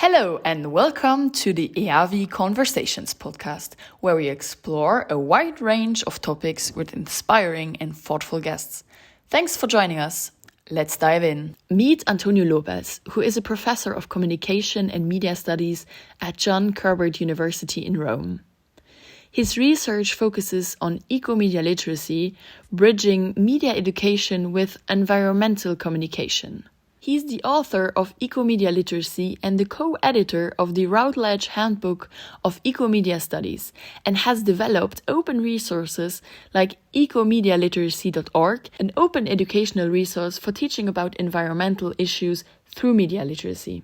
Hello and welcome to the EAVI Conversations Podcast, where we explore a wide range of topics with inspiring and thoughtful guests. Thanks for joining us. Let's dive in. Meet Antonio López, who is a professor of communication and media studies at John Cabot University in Rome. His research focuses on eco-media literacy, bridging media education with environmental communication. He's the author of Eco-Media Literacy and the co-editor of the Routledge Handbook of Eco-Media Studies, and has developed open resources like ecomedialiteracy.org, an open educational resource for teaching about environmental issues through media literacy.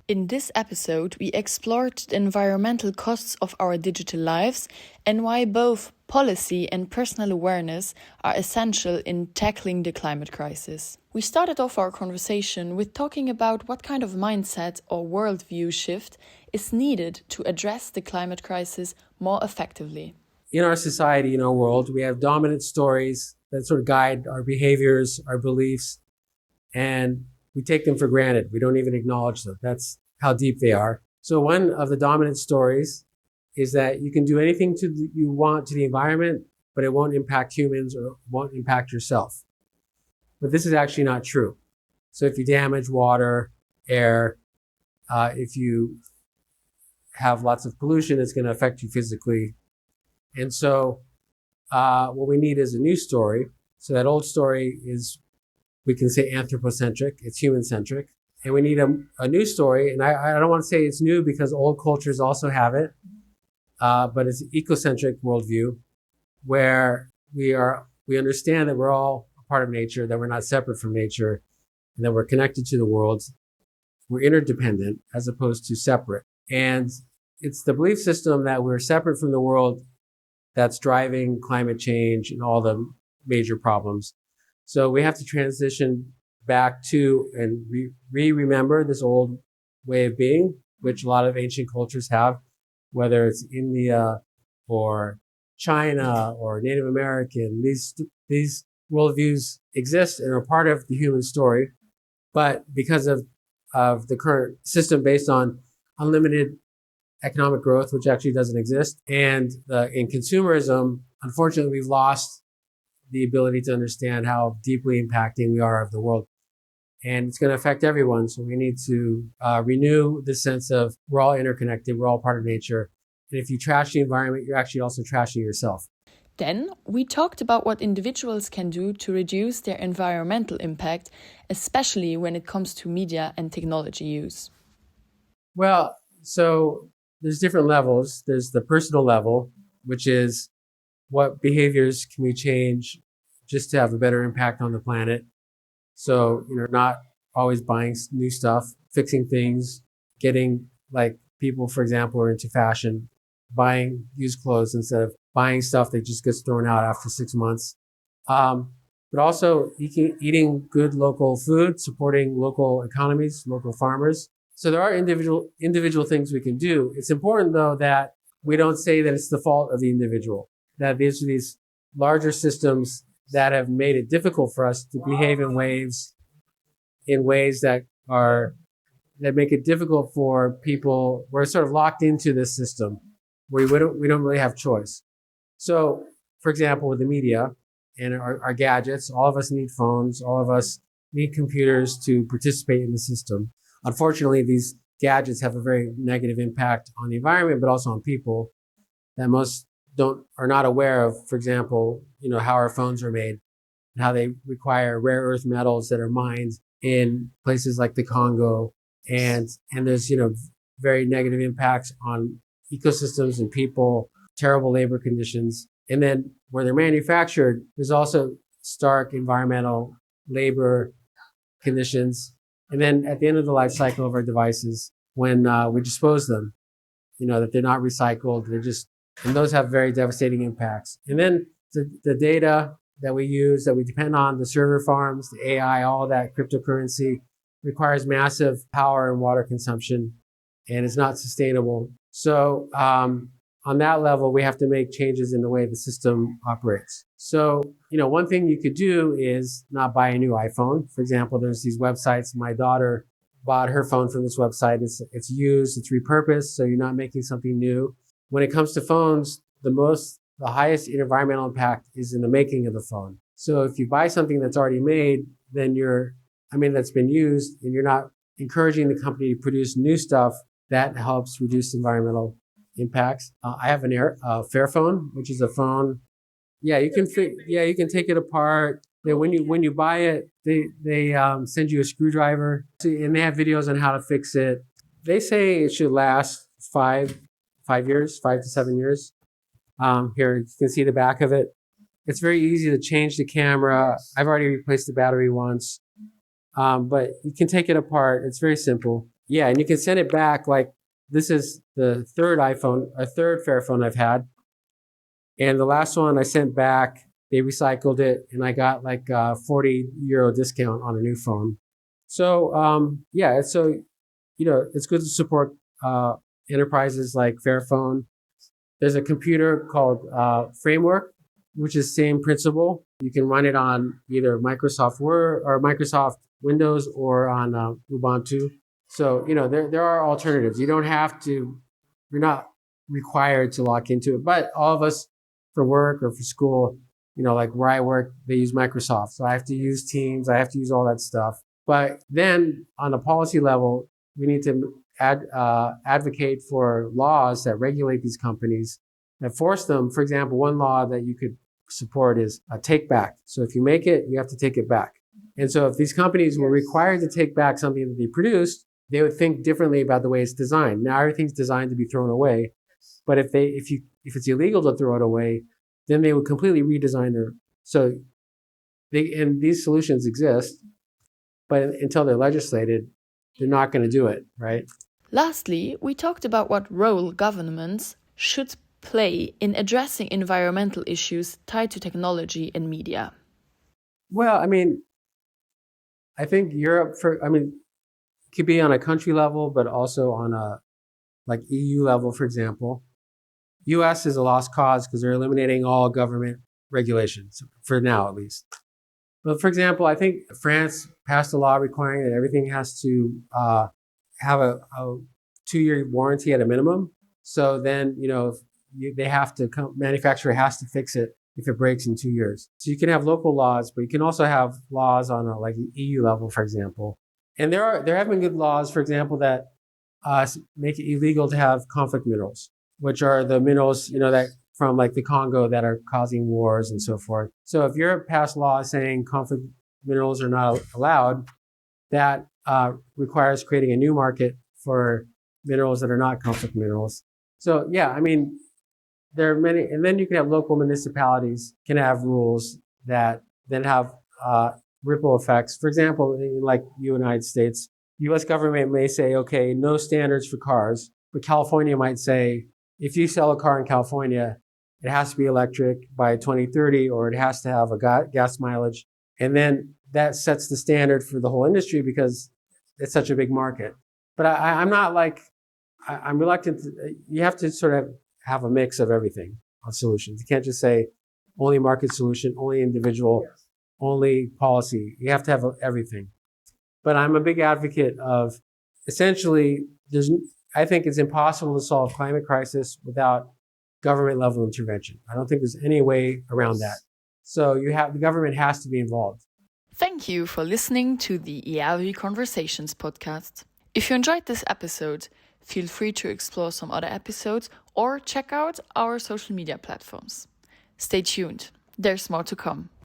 In this episode, we explored the environmental costs of our digital lives and why both policy and personal awareness are essential in tackling the climate crisis. We started off our conversation with talking about what kind of mindset or worldview shift is needed to address the climate crisis more effectively. In our society, in our world, we have dominant stories that sort of guide our behaviors, our beliefs, and we take them for granted. We don't even acknowledge them. That's how deep they are. So one of the dominant stories is that you can do anything you want to the environment, but it won't impact humans or won't impact yourself. But this is actually not true. So if you damage water, air, if you have lots of pollution, it's going to affect you physically. And so what we need is a new story. So that old story is, we can say, anthropocentric. It's human-centric. And we need a new story. And I don't want to say it's new because old cultures also have it. But it's an ecocentric worldview where we understand that we're all a part of nature, that we're not separate from nature, and that we're connected to the world. We're interdependent as opposed to separate. And it's the belief system that we're separate from the world that's driving climate change and all the major problems. So we have to transition back to and remember this old way of being, which a lot of ancient cultures have, whether it's India or China or Native American. These worldviews exist and are part of the human story. But because of the current system based on unlimited economic growth, which actually doesn't exist, and in consumerism, unfortunately, we've lost the ability to understand how deeply impacting we are of the world. And it's going to affect everyone. So we need to renew the sense of we're all interconnected, we're all part of nature. And if you trash the environment, you're actually also trashing yourself. Then we talked about what individuals can do to reduce their environmental impact, especially when it comes to media and technology use. Well, so there's different levels. There's the personal level, which is what behaviors can we change just to have a better impact on the planet. So, not always buying new stuff, fixing things, getting, like, people, for example, are into fashion, buying used clothes instead of buying stuff that just gets thrown out after 6 months. But also eating good local food, supporting local economies, local farmers. So there are individual things we can do. It's important, though, that we don't say that it's the fault of the individual, that these larger systems that have made it difficult for us to behave in ways that make it difficult for people. We're sort of locked into this system where we don't really have choice. So, for example, with the media and our gadgets, all of us need phones, all of us need computers to participate in the system. Unfortunately, these gadgets have a very negative impact on the environment, but also on people that most are not aware of. For example, how our phones are made and how they require rare earth metals that are mined in places like the Congo. And there's, very negative impacts on ecosystems and people, terrible labor conditions. And then where they're manufactured, there's also stark environmental labor conditions. And then at the end of the life cycle of our devices, when we dispose them, that they're not recycled, and those have very devastating impacts. And then the data that we use, that we depend on, the server farms, the AI, all of that cryptocurrency requires massive power and water consumption, and it's not sustainable. So on that level, we have to make changes in the way the system operates. So, one thing you could do is not buy a new iPhone. For example, there's these websites. My daughter bought her phone from this website. It's used, it's repurposed, so you're not making something new. When it comes to phones, the highest environmental impact is in the making of the phone. So if you buy something that's already made, then that's been used, and you're not encouraging the company to produce new stuff that helps reduce environmental impacts. I have a Fairphone, which is a phone. Yeah, you can take it apart. When you buy it, they send you a screwdriver, and they have videos on how to fix it. They say it should last 5 to 7 years. Here you can see the back of it. It's very easy to change the camera. I've already replaced the battery once, but you can take it apart. It's very simple. Yeah, and you can send it back. Like, this is the third Fairphone I've had, and the last one I sent back, they recycled it, and I got like a €40 discount on a new phone. So it's good to support enterprises like Fairphone. There's a computer called Framework, which is same principle. You can run it on either Microsoft Word or Microsoft Windows or on Ubuntu. So, there are alternatives. You're not required to lock into it. But all of us, for work or for school, like where I work, they use Microsoft. So I have to use Teams. I have to use all that stuff. But then on a policy level, we need to advocate for laws that regulate these companies, that force them. For example, one law that you could support is a take back. So if you make it, you have to take it back. And so if these companies were required to take back something that they produced, they would think differently about the way it's designed. Now everything's designed to be thrown away, but if it's illegal to throw it away, then they would completely redesign and these solutions exist, but until they're legislated, they're not going to do it, right? Lastly, we talked about what role governments should play in addressing environmental issues tied to technology and media. Well, I think Europe, could be on a country level, but also on a EU level, for example. US is a lost cause because they're eliminating all government regulations, for now at least. But for example, I think France passed a law requiring that everything has to have a 2-year warranty at a minimum. So then, manufacturer has to fix it if it breaks in 2 years. So you can have local laws, but you can also have laws on a EU level, for example. And there have been good laws, for example, that make it illegal to have conflict minerals, which are the minerals, that from the Congo that are causing wars and so forth. So if Europe passed laws saying conflict minerals are not allowed, that requires creating a new market for minerals that are not conflict minerals. So yeah, there are many, and then you can have local municipalities can have rules that then have ripple effects. For example, in the United States, U.S. government may say, okay, no standards for cars, but California might say, if you sell a car in California, it has to be electric by 2030, or it has to have a gas mileage. And then that sets the standard for the whole industry because it's such a big market. But I'm not I'm reluctant. You have to sort of have a mix of everything of solutions. You can't just say only market solution, only individual, only policy. You have to have everything. But I'm a big advocate of essentially I think it's impossible to solve climate crisis without government level intervention. I don't think there's any way around that. So the government has to be involved. Thank you for listening to the EAVI Conversations Podcast. If you enjoyed this episode, feel free to explore some other episodes or check out our social media platforms. Stay tuned. There's more to come.